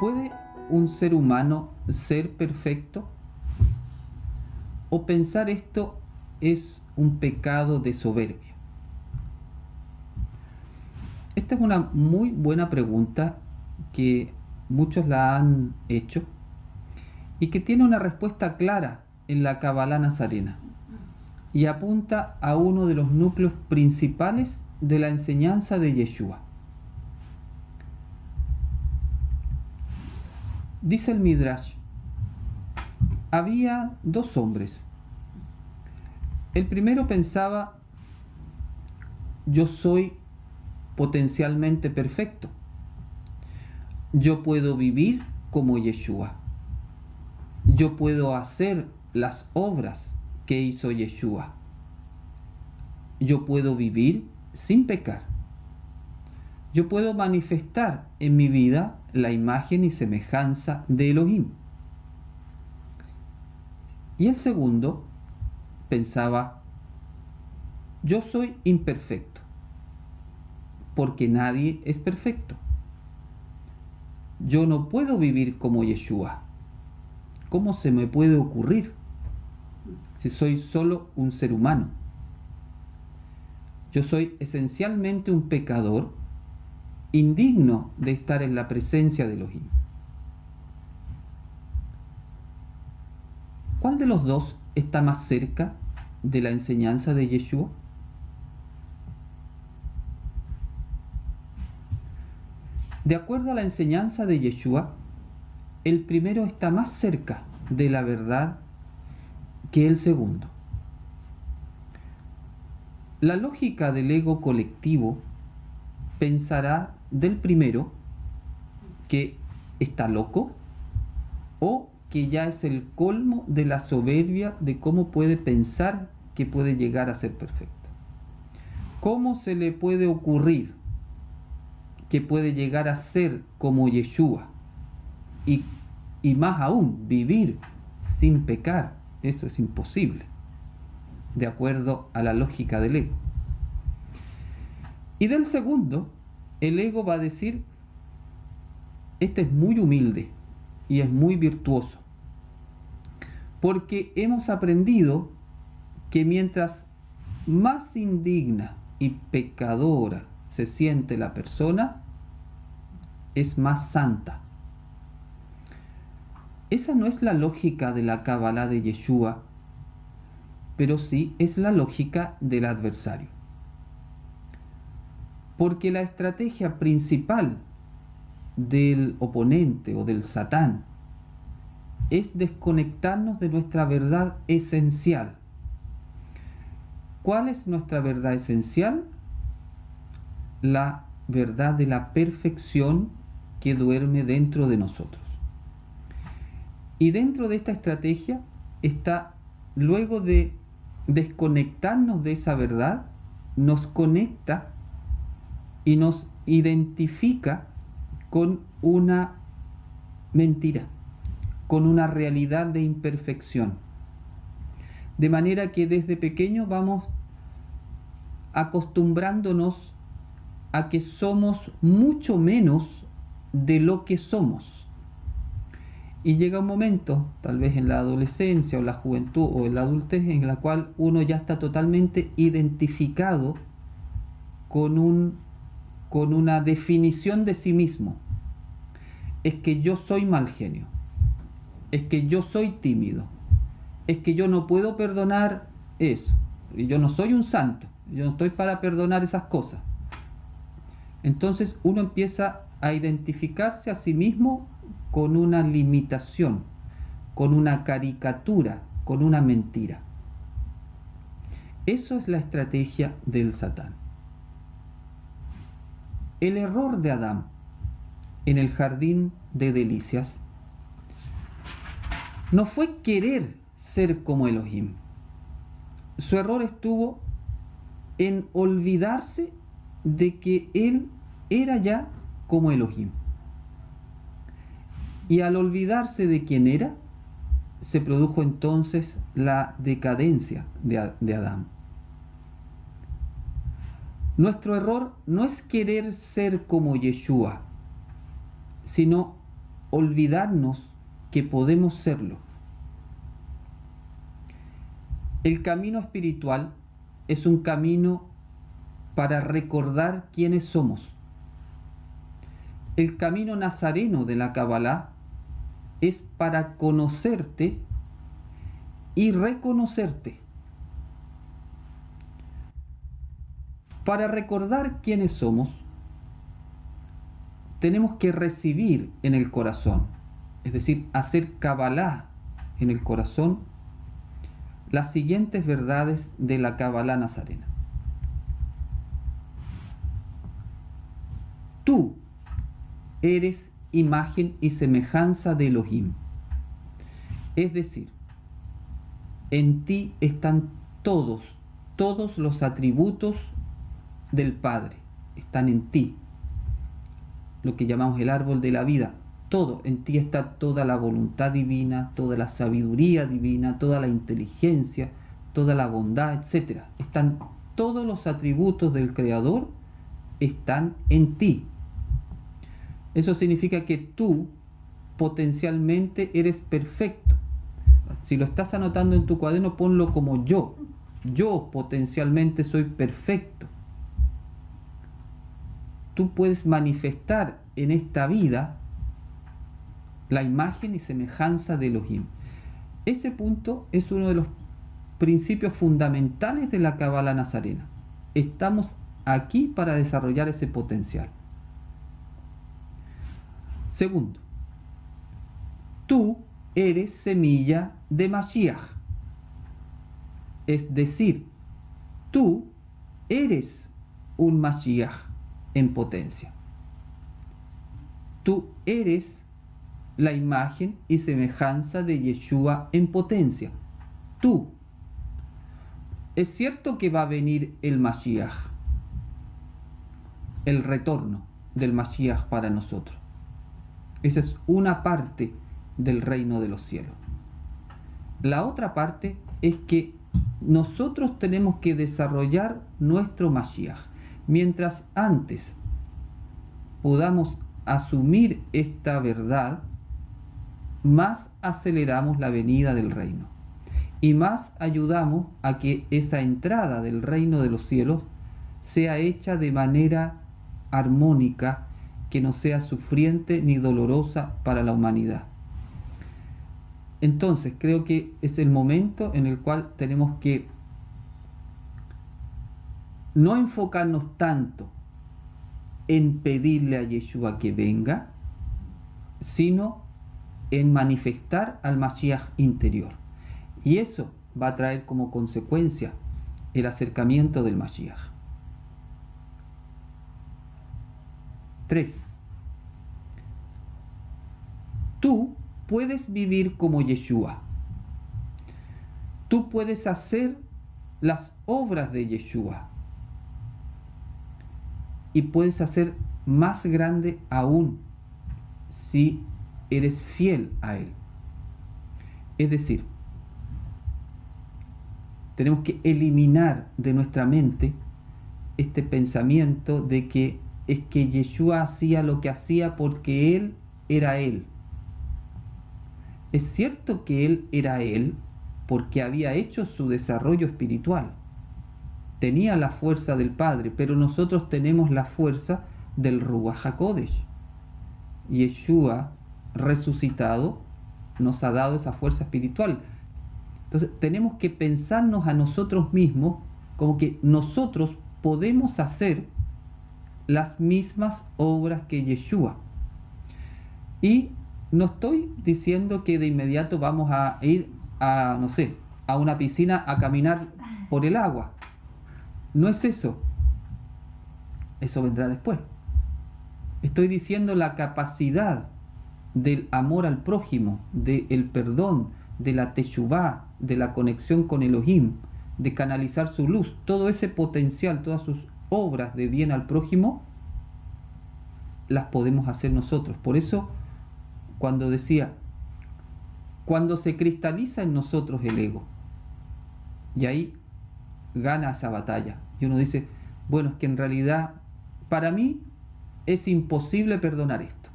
¿Puede un ser humano ser perfecto? ¿O pensar esto es un pecado de soberbia? Esta es una muy buena pregunta que muchos la han hecho y que tiene una respuesta clara en la Kabbalah nazarena y apunta a uno de los núcleos principales de la enseñanza de Yeshua. Dice el Midrash: había dos hombres. El primero pensaba: yo soy potencialmente perfecto. Yo puedo vivir como Yeshua. Yo puedo hacer las obras que hizo Yeshua. Yo puedo vivir sin pecar. Yo puedo manifestar en mi vida la imagen y semejanza de Elohim. Y el segundo pensaba: yo soy imperfecto, porque nadie es perfecto. Yo no puedo vivir como Yeshua. ¿Cómo se me puede ocurrir si soy solo un ser humano? Yo soy esencialmente un pecador, indigno de estar en la presencia de Elohim. ¿Cuál de los dos está más cerca de la enseñanza de Yeshua? De acuerdo a la enseñanza de Yeshua, el primero está más cerca de la verdad que el segundo. La lógica del ego colectivo pensará del primero que está loco o que ya es el colmo de la soberbia de cómo puede pensar que puede llegar a ser perfecto. ¿Cómo se le puede ocurrir que puede llegar a ser como Yeshua y más aún vivir sin pecar? Eso es imposible, de acuerdo a la lógica del ego. Y del segundo, el ego va a decir: este es muy humilde y es muy virtuoso, porque hemos aprendido que mientras más indigna y pecadora se siente la persona, es más santa. Esa no es la lógica de la Kabbalah de Yeshua, pero sí es la lógica del adversario. Porque la estrategia principal del oponente o del Satán es desconectarnos de nuestra verdad esencial. ¿Cuál es nuestra verdad esencial? La verdad de la perfección que duerme dentro de nosotros. Y dentro de esta estrategia está, luego de desconectarnos de esa verdad, nos conecta y nos identifica con una mentira, con una realidad de imperfección. De manera que desde pequeños vamos acostumbrándonos a que somos mucho menos de lo que somos. Y llega un momento, tal vez en la adolescencia o la juventud o en la adultez, en la cual uno ya está totalmente identificado con una definición de sí mismo. Es que yo soy mal genio, es que yo soy tímido, es que yo no puedo perdonar eso, y yo no soy un santo, yo no estoy para perdonar esas cosas. Entonces uno empieza a identificarse a sí mismo con una limitación, con una caricatura, con una mentira. Eso es la estrategia del Satán. El error de Adán en el jardín de delicias no fue querer ser como Elohim. Su error estuvo en olvidarse de que él era ya como Elohim. Y al olvidarse de quién era, se produjo entonces la decadencia de Adán. Nuestro error no es querer ser como Yeshua, sino olvidarnos que podemos serlo. El camino espiritual es un camino para recordar quiénes somos. El camino nazareno de la Kabbalah es para conocerte y reconocerte. Para recordar quiénes somos, tenemos que recibir en el corazón, es decir, hacer Kabbalah en el corazón, las siguientes verdades de la Kabbalah nazarena. Tú eres imagen y semejanza de Elohim. Es decir, en ti están todos los atributos del Padre. Están en ti. Lo que llamamos el árbol de la vida. Todo, en ti está toda la voluntad divina, toda la sabiduría divina, toda la inteligencia, toda la bondad, etc. Están todos los atributos del Creador, están en ti. Eso significa que tú potencialmente eres perfecto. Si lo estás anotando en tu cuaderno, ponlo como yo. Yo potencialmente soy perfecto. Tú puedes manifestar en esta vida la imagen y semejanza de Elohim. Ese punto es uno de los principios fundamentales de la Kabbalah nazarena. Estamos aquí para desarrollar ese potencial. Segundo, tú eres semilla de Mashiach. Es decir, tú eres un Mashiach en potencia. Tú eres la imagen y semejanza de Yeshua en potencia. Tú. Es cierto que va a venir el Mashiach, el retorno del Mashiach para nosotros. Esa es una parte del reino de los cielos. La otra parte es que nosotros tenemos que desarrollar nuestro Mashiach. Mientras antes podamos asumir esta verdad, más aceleramos la venida del reino y más ayudamos a que esa entrada del reino de los cielos sea hecha de manera armónica, que no sea sufriente ni dolorosa para la humanidad. Entonces creo que es el momento en el cual tenemos que no enfocarnos tanto en pedirle a Yeshua que venga, sino en manifestar al Mashiach interior. Y eso va a traer como consecuencia el acercamiento del Mashiach. 3. Tú puedes vivir como Yeshua. Tú puedes hacer las obras de Yeshua. Y puedes hacer más grande aún si eres fiel a Él. Es decir, tenemos que eliminar de nuestra mente este pensamiento de que es que Yeshua hacía lo que hacía porque Él era Él. Es cierto que Él era Él porque había hecho su desarrollo espiritual. Tenía la fuerza del Padre, pero nosotros tenemos la fuerza del Ruach HaKodesh. Yeshua resucitado nos ha dado esa fuerza espiritual. Entonces tenemos que pensarnos a nosotros mismos como que nosotros podemos hacer las mismas obras que Yeshua. Y no estoy diciendo que de inmediato vamos a ir a, no sé, a una piscina a caminar por el agua. No es eso. Eso vendrá después. Estoy diciendo la capacidad del amor al prójimo, del perdón, de la teshuvá, de la conexión con Elohim, de canalizar su luz, todo ese potencial, todas sus obras de bien al prójimo, las podemos hacer nosotros. Por eso, cuando decía, cuando se cristaliza en nosotros el ego, y ahí gana esa batalla, y uno dice, bueno, es que en realidad para mí es imposible perdonar esto.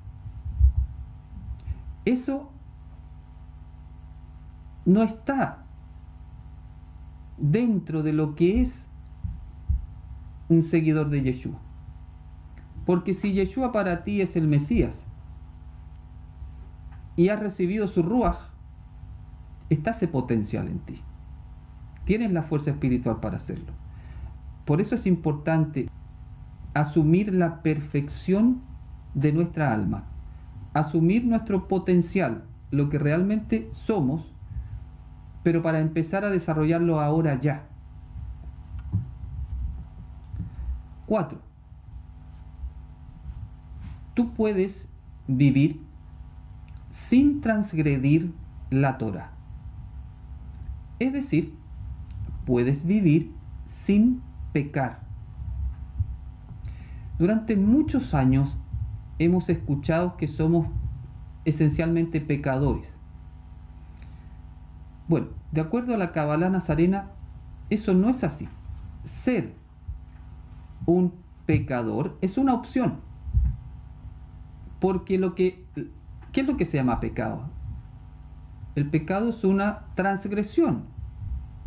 eso no está dentro de lo que es un seguidor de Yeshua. Porque si Yeshua para ti es el Mesías y has recibido su Ruaj, está ese potencial en ti. Tienes la fuerza espiritual para hacerlo. Por eso es importante asumir la perfección de nuestra alma, asumir nuestro potencial, lo que realmente somos, pero para empezar a desarrollarlo ahora ya. 4. Tú puedes vivir sin transgredir la Torah. Es decir, puedes vivir sin pecar. Durante muchos años hemos escuchado que somos esencialmente pecadores. Bueno, de acuerdo a la Kabbalah nazarena, eso no es así. Ser un pecador es una opción. Porque ¿qué es lo que se llama pecado? El pecado es una transgresión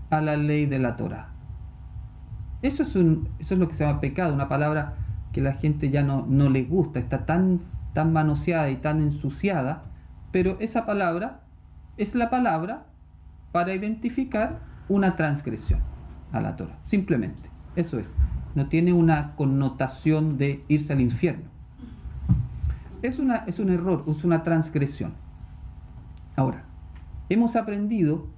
a la ley de la Torah. Eso es lo que se llama pecado, una palabra que la gente ya no le gusta, está tan manoseada y tan ensuciada, pero esa palabra es la palabra para identificar una transgresión a la Torah, simplemente, eso es, no tiene una connotación de irse al infierno. Es un error, es una transgresión. Ahora, hemos aprendido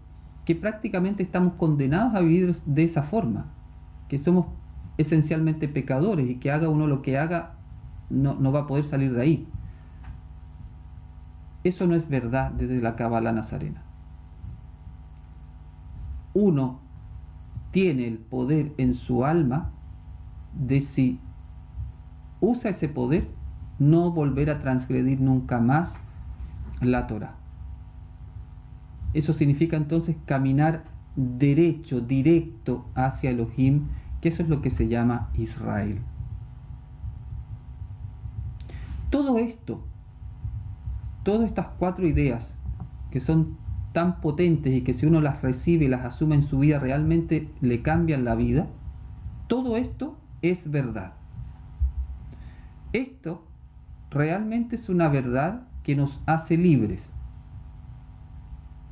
que prácticamente estamos condenados a vivir de esa forma, que somos esencialmente pecadores y que haga uno lo que haga, no va a poder salir de ahí. Eso no es verdad desde la Kabbalah nazarena. Uno tiene el poder en su alma de, si usa ese poder, no volver a transgredir nunca más la Torah. Eso significa entonces caminar derecho, directo hacia Elohim, que eso es lo que se llama Israel. Todo esto, todas estas 4 ideas que son tan potentes y que si uno las recibe y las asume en su vida realmente le cambian la vida, todo esto es verdad. Esto realmente es una verdad que nos hace libres.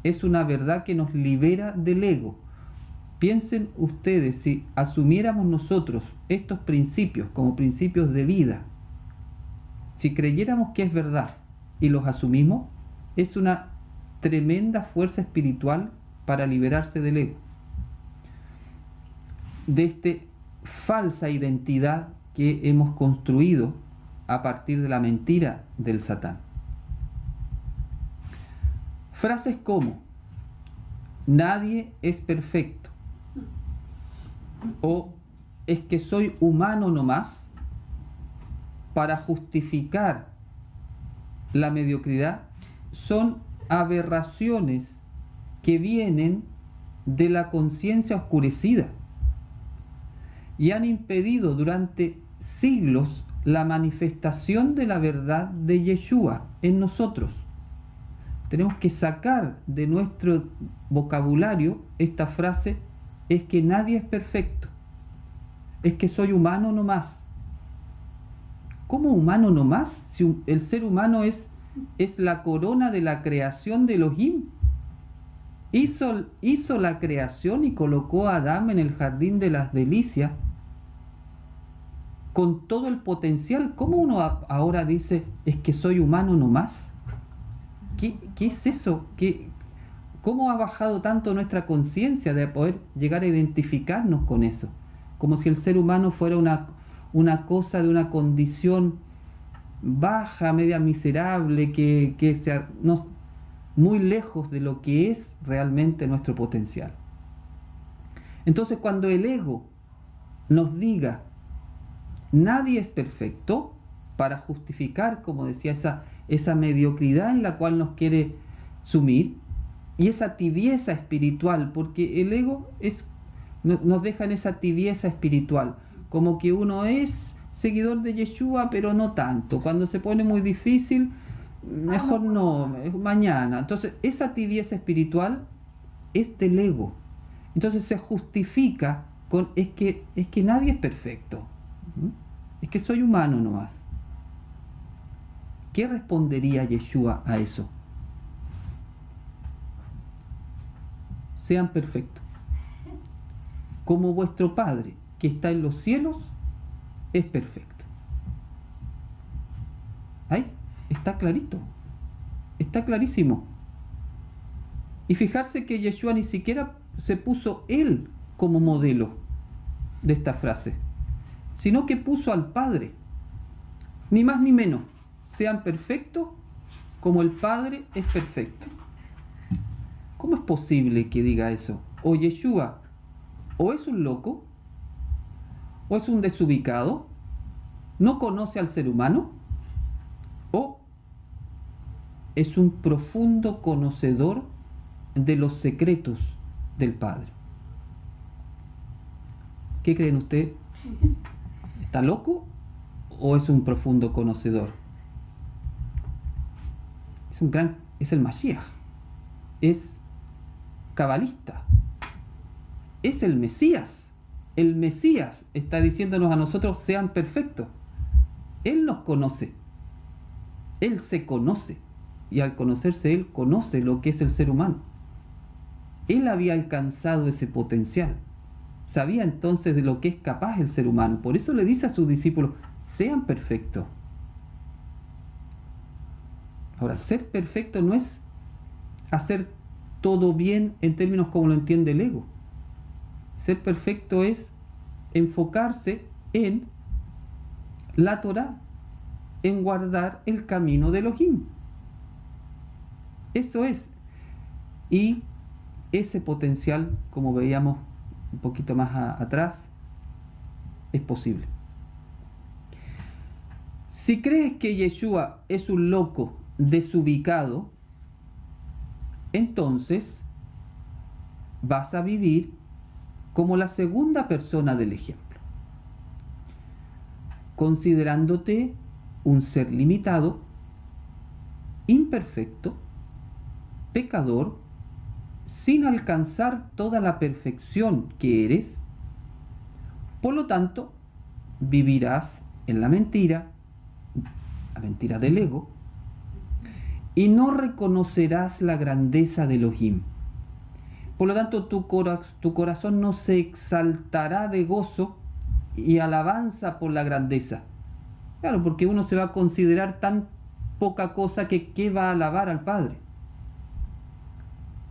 Es una verdad que nos libera del ego. Piensen ustedes, si asumiéramos nosotros estos principios como principios de vida, si creyéramos que es verdad y los asumimos, es una tremenda fuerza espiritual para liberarse del ego, de esta falsa identidad que hemos construido a partir de la mentira del Satán. Frases como nadie es perfecto o es que soy humano nomás, para justificar la mediocridad, son aberraciones que vienen de la conciencia oscurecida y han impedido durante siglos la manifestación de la verdad de Yeshua en nosotros. Tenemos que sacar de nuestro vocabulario esta frase, es que nadie es perfecto, es que soy humano nomás. ¿Cómo humano nomás? Si el ser humano es la corona de la creación de Elohim. Hizo la creación y colocó a Adán en el jardín de las delicias con todo el potencial. ¿Cómo uno ahora dice, es que soy humano nomás? ¿Qué es eso? ¿Cómo ha bajado tanto nuestra conciencia de poder llegar a identificarnos con eso? Como si el ser humano fuera una cosa de una condición baja, media miserable, muy lejos de lo que es realmente nuestro potencial. Entonces, cuando el ego nos diga nadie es perfecto, para justificar, como decía, esa mediocridad en la cual nos quiere sumir, y esa tibieza espiritual, porque el ego nos deja en esa tibieza espiritual, como que uno es seguidor de Yeshua, pero no tanto. Cuando se pone muy difícil, mejor no, mañana. Entonces, esa tibieza espiritual es del ego. Entonces se justifica con, es que nadie es perfecto. Es que soy humano nomás. ¿Qué respondería Yeshua a eso? Sean perfectos, como vuestro Padre que está en los cielos es perfecto. Ahí está clarito, está clarísimo. Y fijarse que Yeshua ni siquiera se puso él como modelo de esta frase, sino que puso al Padre, ni más ni menos. Sean perfectos como el Padre es perfecto. ¿Cómo es posible que diga eso? O Yeshua, o es un loco, o es un desubicado, no conoce al ser humano, o es un profundo conocedor de los secretos del Padre. ¿Qué creen ustedes? ¿Está loco o es un profundo conocedor? Es el Mashiach, es cabalista, es el Mesías. El Mesías está diciéndonos a nosotros: sean perfectos. Él nos conoce, Él se conoce, y al conocerse Él, conoce lo que es el ser humano. Él había alcanzado ese potencial, sabía entonces de lo que es capaz el ser humano. Por eso le dice a sus discípulos: sean perfectos. Ahora, ser perfecto no es hacer todo bien en términos como lo entiende el ego. Ser perfecto es enfocarse en la Torá, en guardar el camino de Elohim. Eso es. Y ese potencial, como veíamos un poquito más atrás, es posible. Si crees que Yeshua es un loco desubicado, entonces vas a vivir como la segunda persona del ejemplo, considerándote un ser limitado, imperfecto, pecador, sin alcanzar toda la perfección que eres. Por lo tanto, vivirás en la mentira del ego, y no reconocerás la grandeza de Elohim. Por lo tanto, tu corazón no se exaltará de gozo y alabanza por la grandeza. Claro, porque uno se va a considerar tan poca cosa que ¿qué va a alabar al Padre?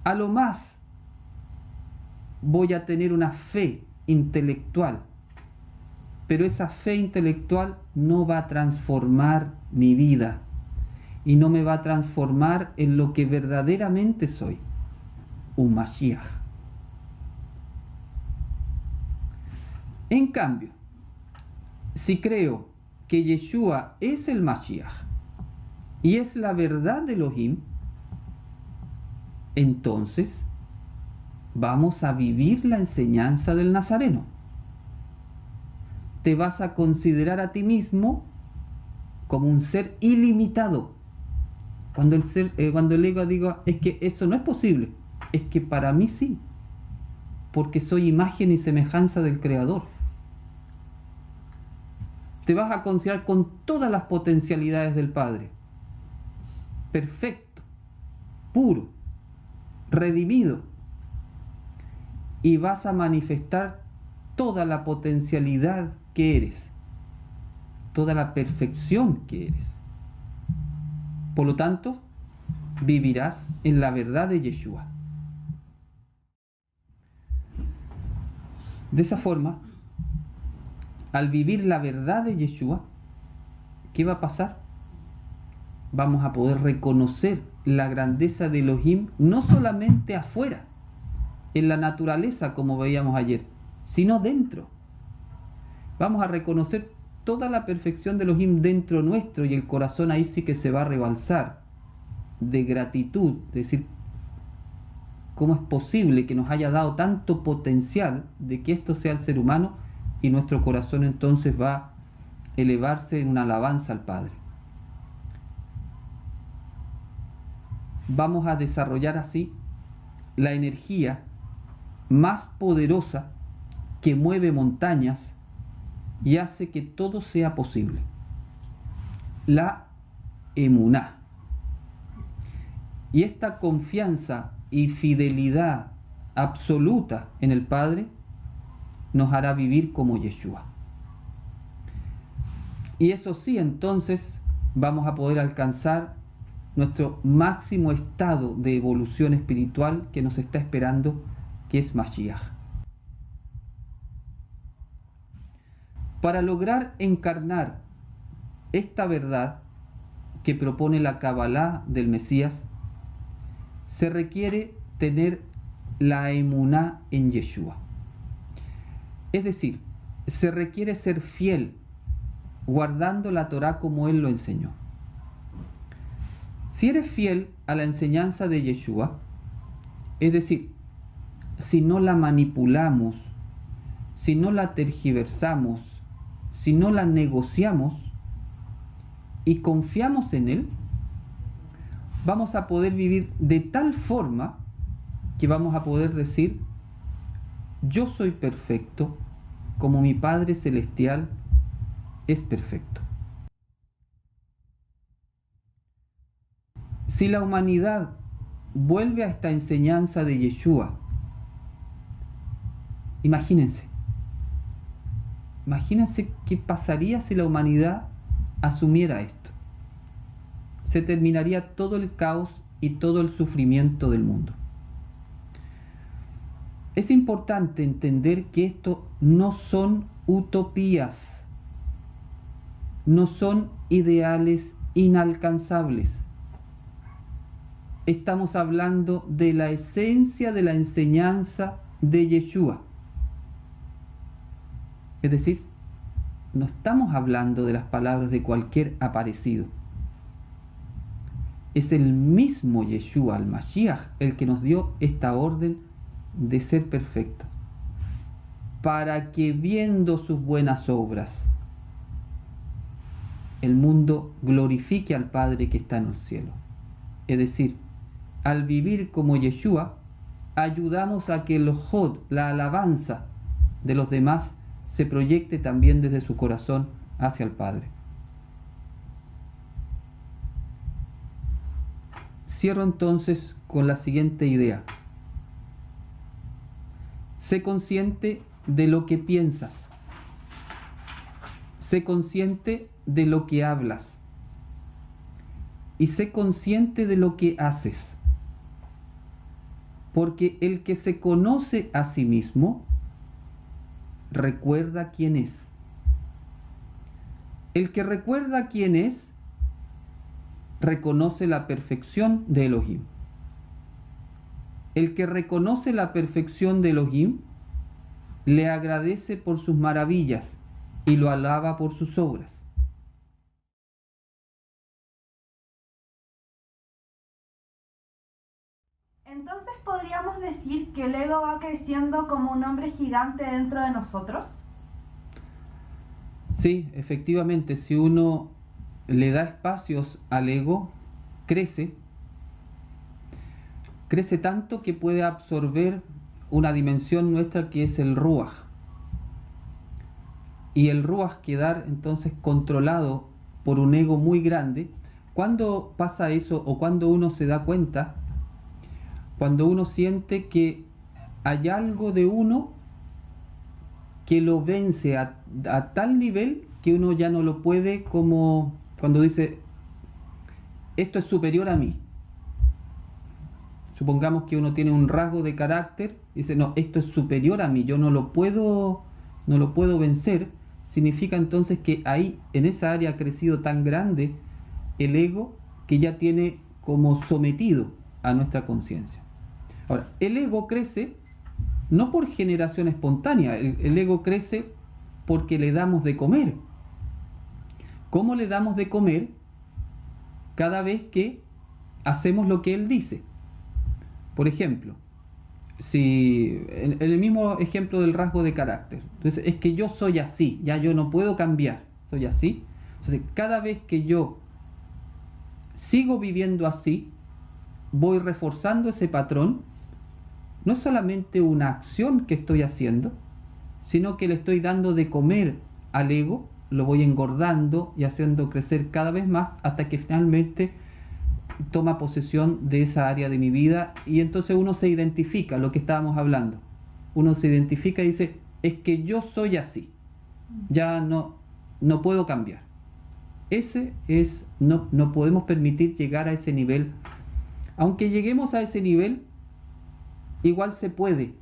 A lo más voy a tener una fe intelectual, pero esa fe intelectual no va a transformar mi vida y no me va a transformar en lo que verdaderamente soy, un Mashiach. En cambio, si creo que Yeshua es el Mashiach y es la verdad de Elohim, entonces vamos a vivir la enseñanza del Nazareno. Te vas a considerar a ti mismo como un ser ilimitado. Cuando el ego diga: es que eso no es posible, es que para mí sí, porque soy imagen y semejanza del Creador. Te vas a considerar con todas las potencialidades del Padre, perfecto, puro, redimido, y vas a manifestar toda la potencialidad que eres, toda la perfección que eres. Por lo tanto, vivirás en la verdad de Yeshua. De esa forma, al vivir la verdad de Yeshua, ¿qué va a pasar? Vamos a poder reconocer la grandeza de Elohim no solamente afuera, en la naturaleza como veíamos ayer, sino dentro. Vamos a reconocer toda la perfección de Elohim dentro nuestro, y el corazón ahí sí que se va a rebalsar de gratitud, es decir, ¿cómo es posible que nos haya dado tanto potencial de que esto sea el ser humano? Y nuestro corazón entonces va a elevarse en una alabanza al Padre. vamos a desarrollar así la energía más poderosa que mueve montañas y hace que todo sea posible. La emuná. Y esta confianza y fidelidad absoluta en el Padre nos hará vivir como Yeshua. Y eso sí, entonces vamos a poder alcanzar nuestro máximo estado de evolución espiritual que nos está esperando, que es Mashiach. Para lograr encarnar esta verdad que propone la Kabbalah del Mesías, se requiere tener la emuná en Yeshua. Es decir, se requiere ser fiel, guardando la Torá como Él lo enseñó. Si eres fiel a la enseñanza de Yeshua, es decir, si no la manipulamos, si no la tergiversamos, si no la negociamos y confiamos en Él, vamos a poder vivir de tal forma que vamos a poder decir: yo soy perfecto como mi Padre Celestial es perfecto. Si la humanidad vuelve a esta enseñanza de Yeshua, imagínense qué pasaría si la humanidad asumiera esto. Se terminaría todo el caos y todo el sufrimiento del mundo. Es importante entender que esto no son utopías, no son ideales inalcanzables. Estamos hablando de la esencia de la enseñanza de Yeshua. Es decir, no estamos hablando de las palabras de cualquier aparecido. Es el mismo Yeshua, el Mashiach, el que nos dio esta orden de ser perfecto, para que viendo sus buenas obras, el mundo glorifique al Padre que está en el cielo. Es decir, al vivir como Yeshua, ayudamos a que el Hod, la alabanza de los demás, se proyecte también desde su corazón hacia el Padre. Cierro entonces con la siguiente idea. Sé consciente de lo que piensas. Sé consciente de lo que hablas. Y sé consciente de lo que haces. Porque el que se conoce a sí mismo recuerda quién es. El que recuerda quién es reconoce la perfección de Elohim. El que reconoce la perfección de Elohim le agradece por sus maravillas y lo alaba por sus obras. Entonces, ¿podríamos decir que el ego va creciendo como un hombre gigante dentro de nosotros? Sí, efectivamente, si uno le da espacios al ego, crece tanto que puede absorber una dimensión nuestra que es el Ruach. Y el Ruach quedar entonces controlado por un ego muy grande. ¿Cuándo pasa eso o cuando uno se da cuenta? Cuando uno siente que hay algo de uno que lo vence a tal nivel que uno ya no lo puede, como cuando dice, esto es superior a mí. Supongamos que uno tiene un rasgo de carácter y dice, no, esto es superior a mí, yo no lo puedo vencer. Significa entonces que ahí, en esa área, ha crecido tan grande el ego que ya tiene como sometido a nuestra conciencia. Ahora, el ego crece no por generación espontánea, el ego crece porque le damos de comer. ¿Cómo le damos de comer? Cada vez que hacemos lo que él dice. Por ejemplo, si en el mismo ejemplo del rasgo de carácter, entonces es que yo soy así, ya yo no puedo cambiar, soy así. Entonces, cada vez que yo sigo viviendo así, voy reforzando ese patrón, no es solamente una acción que estoy haciendo, sino que le estoy dando de comer al ego, lo voy engordando y haciendo crecer cada vez más hasta que finalmente toma posesión de esa área de mi vida, y entonces uno se identifica, lo que estábamos hablando, uno se identifica y dice, es que yo soy así, ya no puedo cambiar. No podemos permitir llegar a ese nivel. Aunque lleguemos a ese nivel, igual se puede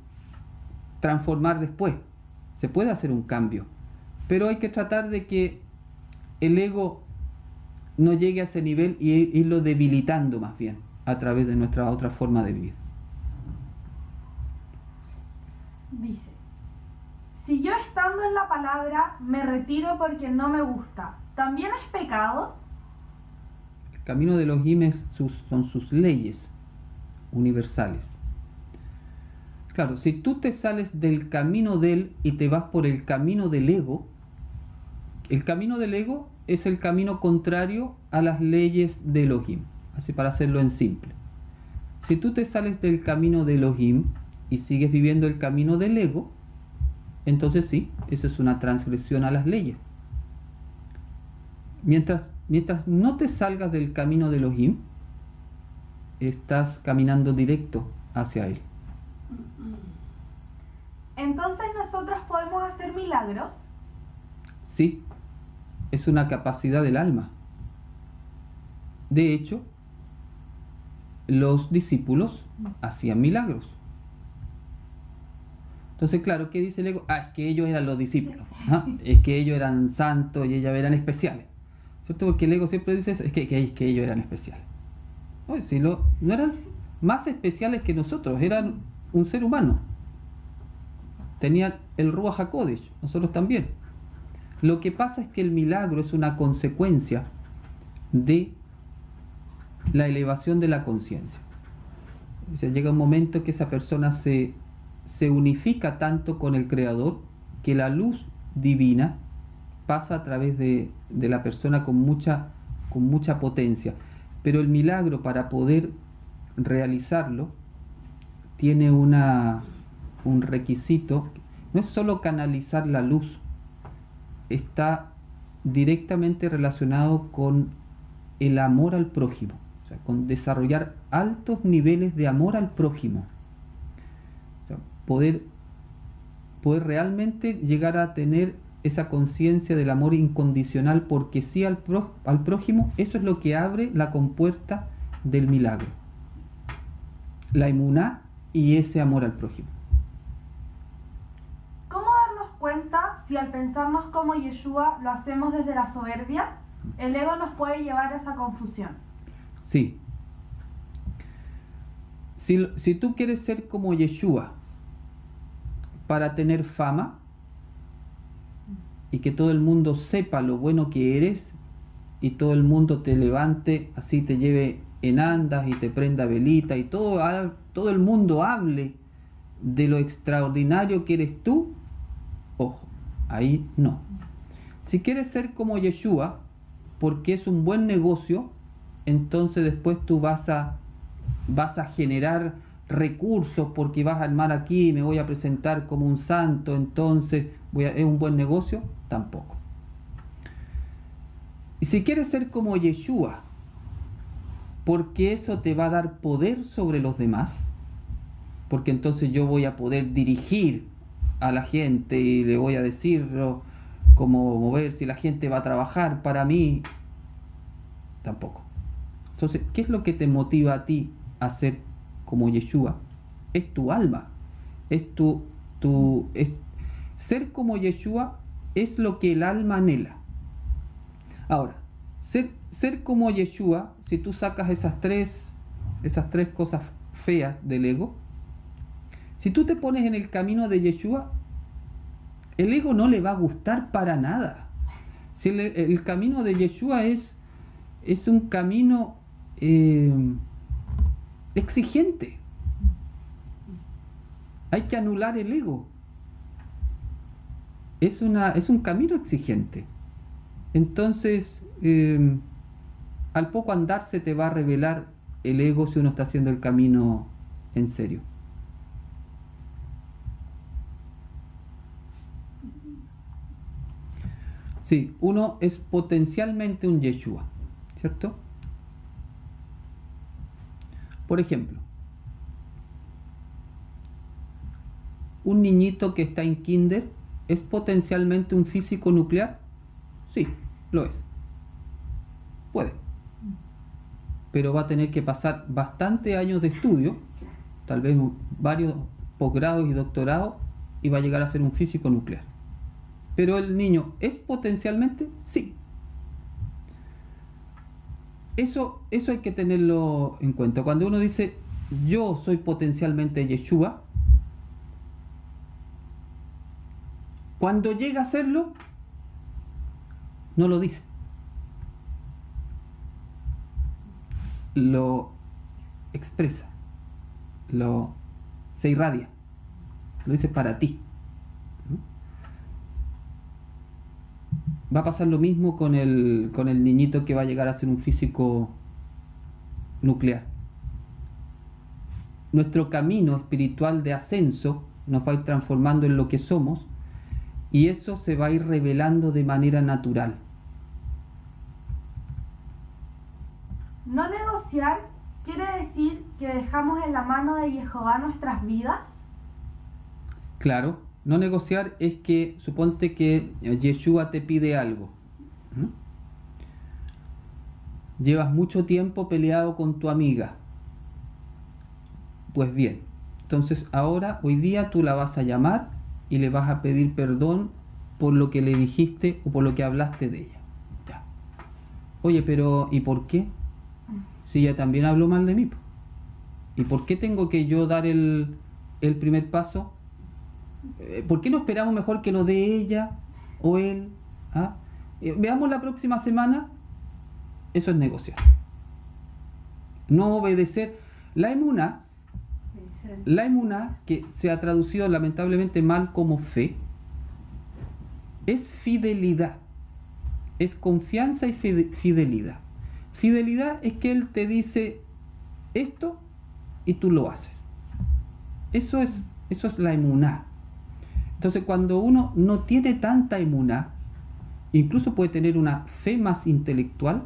transformar después, se puede hacer un cambio, pero hay que tratar de que el ego no llegue a ese nivel y irlo debilitando más bien a través de nuestra otra forma de vivir. Dice, si yo estando en la palabra me retiro porque no me gusta, ¿también es pecado? El camino de Elohim son sus leyes universales. Claro, si tú te sales del camino de él y te vas por el camino del ego, el camino del ego es el camino contrario a las leyes de Elohim, así para hacerlo en simple. Si tú te sales del camino de Elohim y sigues viviendo el camino del ego, entonces sí, eso es una transgresión a las leyes. Mientras no te salgas del camino de Elohim, estás caminando directo hacia él. Entonces nosotros podemos hacer milagros. Sí, es una capacidad del alma. De hecho, los discípulos hacían milagros. Entonces, claro, ¿qué dice el ego? Es que ellos eran los discípulos, ¿ah? Es que ellos eran santos y ellos eran especiales, ¿cierto? Porque el ego siempre dice eso, es que ellos eran especiales. Oye, si no eran más especiales que nosotros, eran un ser humano. Tenían el Ruach HaKodesh, nosotros también. Lo que pasa es que el milagro es una consecuencia de la elevación de la conciencia. O sea, llega un momento que esa persona se unifica tanto con el Creador que la luz divina pasa a través de la persona con mucha potencia. Pero el milagro, para poder realizarlo, tiene un requisito. No es solo canalizar la luz, está directamente relacionado con el amor al prójimo, o sea, con desarrollar altos niveles de amor al prójimo. O sea, poder realmente llegar a tener esa conciencia del amor incondicional, porque sí al prójimo, eso es lo que abre la compuerta del milagro. La emuná y ese amor al prójimo. ¿Cómo darnos cuenta si al pensarnos como Yeshua lo hacemos desde la soberbia? El ego nos puede llevar a esa confusión. Sí. Si tú quieres ser como Yeshua para tener fama y que todo el mundo sepa lo bueno que eres y todo el mundo te levante, así te lleve en andas y te prenda velita y todo el mundo hable de lo extraordinario que eres tú, ojo, ahí no. Si quieres ser como Yeshua porque es un buen negocio, entonces después tú vas a generar recursos porque vas a armar aquí, me voy a presentar como un santo, entonces ¿es un buen negocio? Tampoco. Y si quieres ser como Yeshua porque eso te va a dar poder sobre los demás, porque entonces yo voy a poder dirigir a la gente y le voy a decir cómo mover, si la gente va a trabajar para mí, tampoco. Entonces, ¿qué es lo que te motiva a ti a ser como Yeshua? Es tu alma, ser como Yeshua es lo que el alma anhela. Ahora, ser como Yeshua, si tú sacas esas tres cosas feas del ego, si tú te pones en el camino de Yeshua, el ego no le va a gustar para nada. Si el camino de Yeshua es un camino exigente. Hay que anular el ego. Es un camino exigente. Entonces, al poco andar se te va a revelar el ego si uno está haciendo el camino en serio. Sí, uno es potencialmente un Yeshua, ¿cierto? Por ejemplo, un niñito que está en kinder ¿es potencialmente un físico nuclear? Sí, lo es. Puede. Pero va a tener que pasar bastantes años de estudio, tal vez varios posgrados y doctorados, y va a llegar a ser un físico nuclear. Pero el niño ¿es potencialmente? Sí. Eso hay que tenerlo en cuenta. Cuando uno dice yo soy potencialmente Yeshua, cuando llega a serlo, no lo dice. Lo expresa, se irradia, lo dice para ti. Va a pasar lo mismo con el niñito que va a llegar a ser un físico nuclear. Nuestro camino espiritual de ascenso nos va a ir transformando en lo que somos, y eso se va a ir revelando de manera natural. No negociar quiere decir que dejamos en la mano de Jehová nuestras vidas. Claro, no negociar es que, suponte que Yeshua te pide algo. Llevas mucho tiempo peleado con tu amiga. Pues bien, entonces ahora, hoy día tú la vas a llamar y le vas a pedir perdón por lo que le dijiste o por lo que hablaste de ella. Ya. Oye, pero ¿y por qué? Si ella también habló mal de mí. ¿Y por qué tengo que yo dar el primer paso? ¿Por qué no esperamos mejor que lo dé ella o él? ¿Ah? Veamos la próxima semana. Eso es negociar. No obedecer. La emuná, que se ha traducido lamentablemente mal como fe, es fidelidad. Es confianza y fidelidad. Fidelidad es que él te dice esto y tú lo haces. Eso es la emuná. Entonces, cuando uno no tiene tanta emuná, incluso puede tener una fe más intelectual,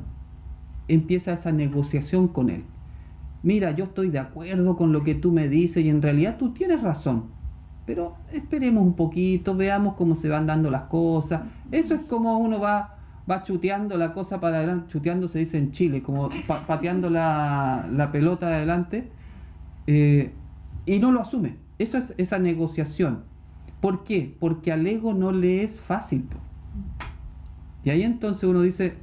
empieza esa negociación con él. Mira, yo estoy de acuerdo con lo que tú me dices y en realidad tú tienes razón, pero esperemos un poquito, veamos cómo se van dando las cosas. Eso es como uno va chuteando la cosa para adelante. Chuteando se dice en Chile, como pateando la pelota de adelante, y no lo asume. Eso es esa negociación. ¿Por qué? Porque al ego no le es fácil. Y ahí entonces uno dice,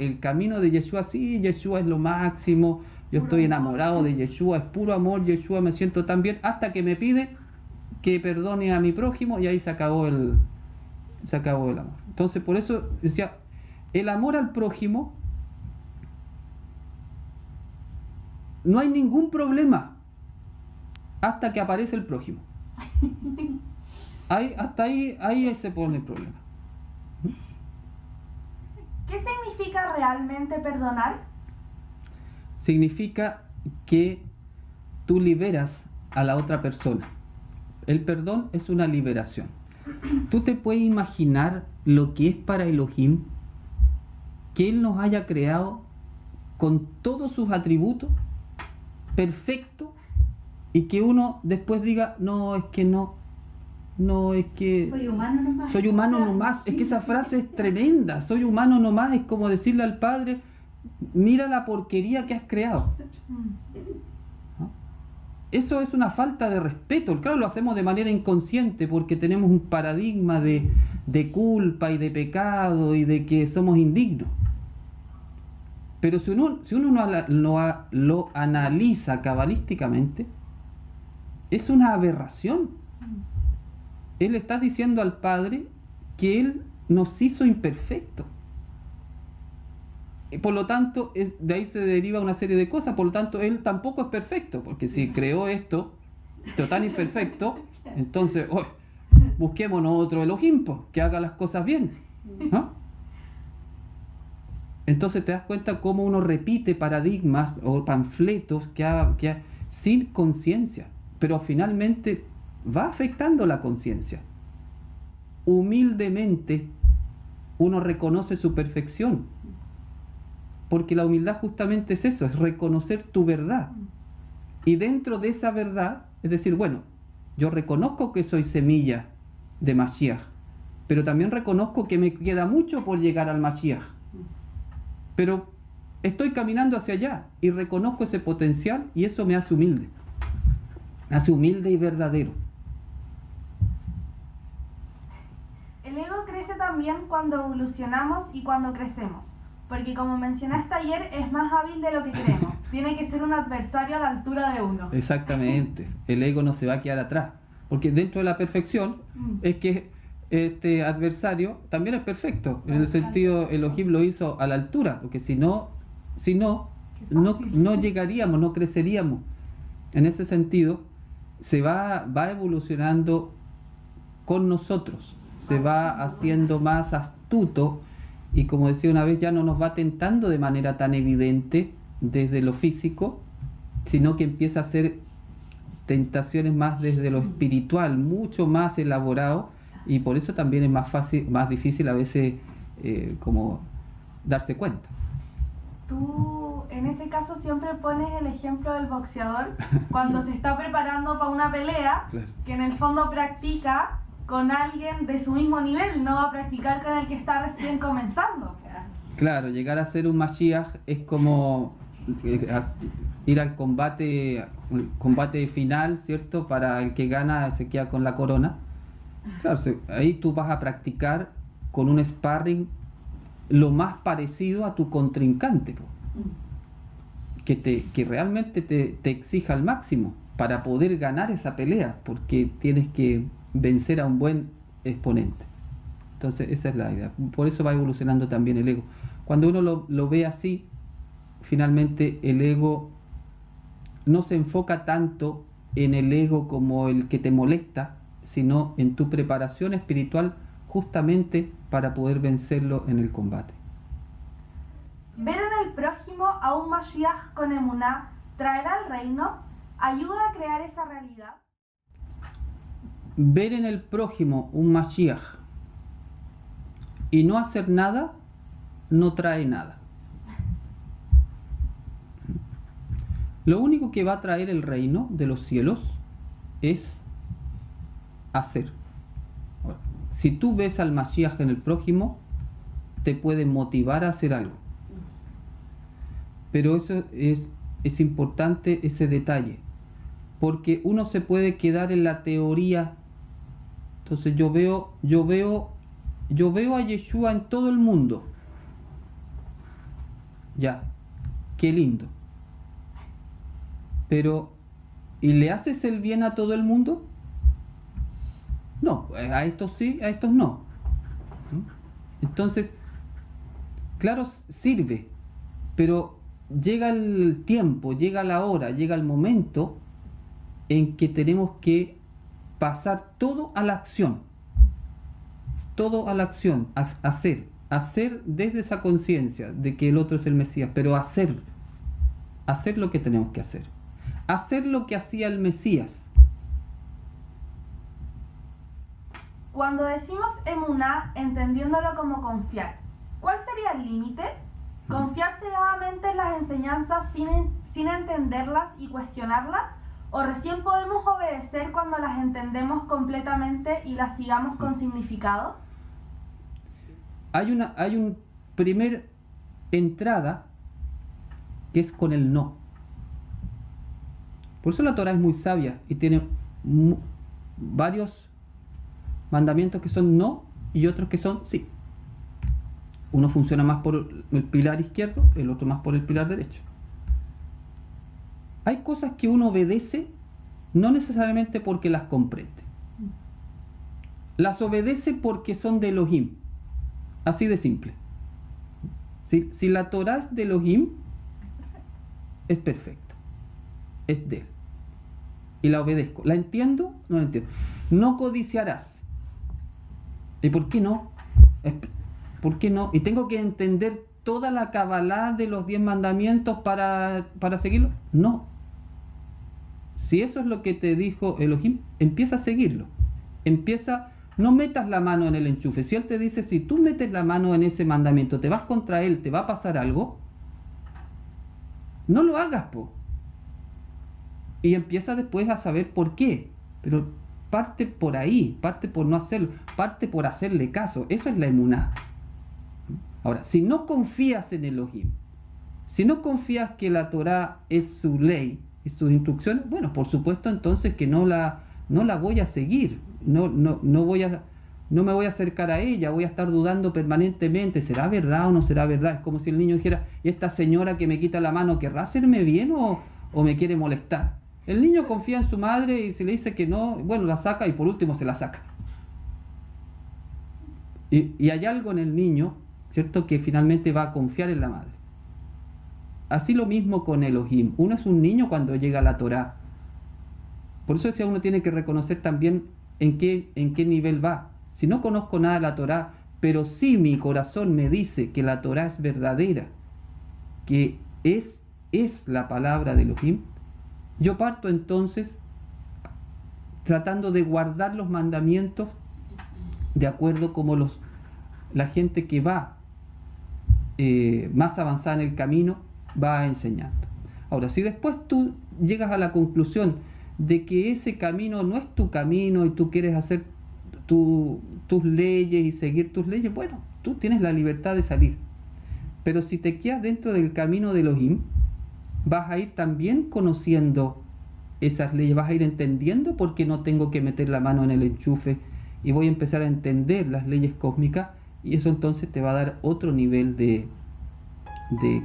el camino de Yeshua, sí, Yeshua es lo máximo, yo estoy enamorado de Yeshua, es puro amor, Yeshua, me siento tan bien, hasta que me pide que perdone a mi prójimo, y ahí se acabó el amor. Entonces, por eso decía, el amor al prójimo, no hay ningún problema hasta que aparece el prójimo. Hasta ahí se pone el problema. ¿Qué significa realmente perdonar? Significa que tú liberas a la otra persona. El perdón es una liberación. ¿Tú te puedes imaginar lo que es para Elohim que Él nos haya creado con todos sus atributos, perfecto, y que uno después diga, no, es que no, es que soy humano nomás? Soy humano nomás. Es que esa frase es tremenda. Soy humano nomás es como decirle al Padre, mira la porquería que has creado. ¿No? Eso es una falta de respeto. Claro, lo hacemos de manera inconsciente porque tenemos un paradigma de culpa y de pecado y de que somos indignos. Pero si uno lo analiza cabalísticamente, es una aberración. Él está diciendo al Padre que Él nos hizo imperfectos. Por lo tanto, de ahí se deriva una serie de cosas. Por lo tanto, Él tampoco es perfecto, porque si creó esto tan imperfecto, entonces busquémonos otro Elohim que haga las cosas bien, ¿no? Entonces te das cuenta cómo uno repite paradigmas o panfletos sin conciencia, pero finalmente va afectando la conciencia. Humildemente uno reconoce su perfección, porque la humildad justamente es eso, es reconocer tu verdad. Y dentro de esa verdad, es decir, bueno, yo reconozco que soy semilla de Mashiach, pero también reconozco que me queda mucho por llegar al Mashiach. Pero estoy caminando hacia allá y reconozco ese potencial y eso me hace humilde. Me hace humilde y verdadero. El ego crece también cuando evolucionamos y cuando crecemos, porque como mencionaste ayer, es más hábil de lo que creemos. Tiene que ser un adversario a la altura de uno. Exactamente. El ego no se va a quedar atrás, porque dentro de la perfección es que este adversario también es perfecto. En el sentido, Elohim lo hizo a la altura, porque si no llegaríamos, no creceríamos. En ese sentido, se va evolucionando con nosotros, se va haciendo más astuto y, como decía una vez, ya no nos va tentando de manera tan evidente desde lo físico, sino que empieza a hacer tentaciones más desde lo espiritual, mucho más elaborado, y por eso también es más difícil a veces como darse cuenta. Tú en ese caso siempre pones el ejemplo del boxeador cuando se está preparando para una pelea, Claro. que en el fondo practica con alguien de su mismo nivel, no va a practicar con el que está recién comenzando. Claro, llegar a ser un Mashiach es como ir al combate final, ¿cierto? Para el que gana se queda con la corona. Claro, ahí tú vas a practicar con un sparring lo más parecido a tu contrincante, que realmente te exija al máximo para poder ganar esa pelea, porque tienes que vencer a un buen exponente. Entonces esa es la idea. Por eso va evolucionando también el ego. Cuando uno lo ve así, finalmente el ego no se enfoca tanto en el ego como el que te molesta, sino en tu preparación espiritual justamente para poder vencerlo en el combate. Ver en el prójimo a un Mashiach con emuná traerá el reino, ayuda a crear esa realidad. Ver en el prójimo un Mashiach y no hacer nada no trae nada. Lo único que va a traer el reino de los cielos es hacer. Ahora, si tú ves al Mashiach en el prójimo, te puede motivar a hacer algo. Pero eso es importante, ese detalle, porque uno se puede quedar en la teoría. Entonces yo veo a Yeshua en todo el mundo. Ya, qué lindo. Pero, ¿y le haces el bien a todo el mundo? No, a estos sí, a estos no. Entonces, claro, sirve, pero llega el tiempo, llega la hora, llega el momento en que tenemos que pasar todo a la acción. Todo a la acción, hacer desde esa conciencia de que el otro es el Mesías, pero hacer lo que tenemos que hacer. Hacer lo que hacía el Mesías. Cuando decimos emuná, entendiéndolo como confiar, ¿cuál sería el límite? ¿Confiar cegadamente en las enseñanzas sin entenderlas y cuestionarlas? ¿O recién podemos obedecer cuando las entendemos completamente y las sigamos con significado? Hay una primer entrada que es con el no. Por eso la Torah es muy sabia y tiene varios mandamientos que son no y otros que son sí. Uno funciona más por el pilar izquierdo, el otro más por el pilar derecho. Hay cosas que uno obedece no necesariamente porque las comprende. Las obedece porque son de Elohim. Así de simple. Si la Torah es de Elohim, es perfecta. Es de él. Y la obedezco. ¿La entiendo? No la entiendo. No codiciarás. ¿Y por qué no? ¿Por qué no? Y tengo que entender toda la cabalá de los 10 mandamientos para seguirlo? No. Si eso es lo que te dijo Elohim, empieza a seguirlo. No metas la mano en el enchufe. Si Él te dice, si tú metes la mano en ese mandamiento, te vas contra Él, te va a pasar algo, no lo hagas, po. Y empieza después a saber por qué. Pero parte por ahí, parte por no hacerlo, parte por hacerle caso. Eso es la emuná. Ahora, si no confías en Elohim, si no confías que la Torá es su ley y sus instrucciones, bueno, por supuesto entonces que no la voy a seguir, no me voy a acercar a ella, voy a estar dudando permanentemente, ¿será verdad o no será verdad? Es como si el niño dijera, ¿y esta señora que me quita la mano querrá hacerme bien o me quiere molestar? El niño confía en su madre y si le dice que no, bueno, la saca y por último se la saca. Y hay algo en el niño, ¿cierto?, que finalmente va a confiar en la madre. Así lo mismo con Elohim. Uno es un niño cuando llega a la Torá. Por eso decía, uno tiene que reconocer también en qué nivel va. Si no conozco nada de la Torá, pero sí mi corazón me dice que la Torá es verdadera, que es la palabra de Elohim, yo parto entonces tratando de guardar los mandamientos de acuerdo como la gente que va más avanzada en el camino va enseñando. Ahora, si después tú llegas a la conclusión de que ese camino no es tu camino y tú quieres hacer tus leyes y seguir tus leyes, bueno, tú tienes la libertad de salir. Pero si te quedas dentro del camino de Elohim, vas a ir también conociendo esas leyes, vas a ir entendiendo por qué no tengo que meter la mano en el enchufe y voy a empezar a entender las leyes cósmicas y eso entonces te va a dar otro nivel de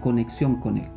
conexión con Él.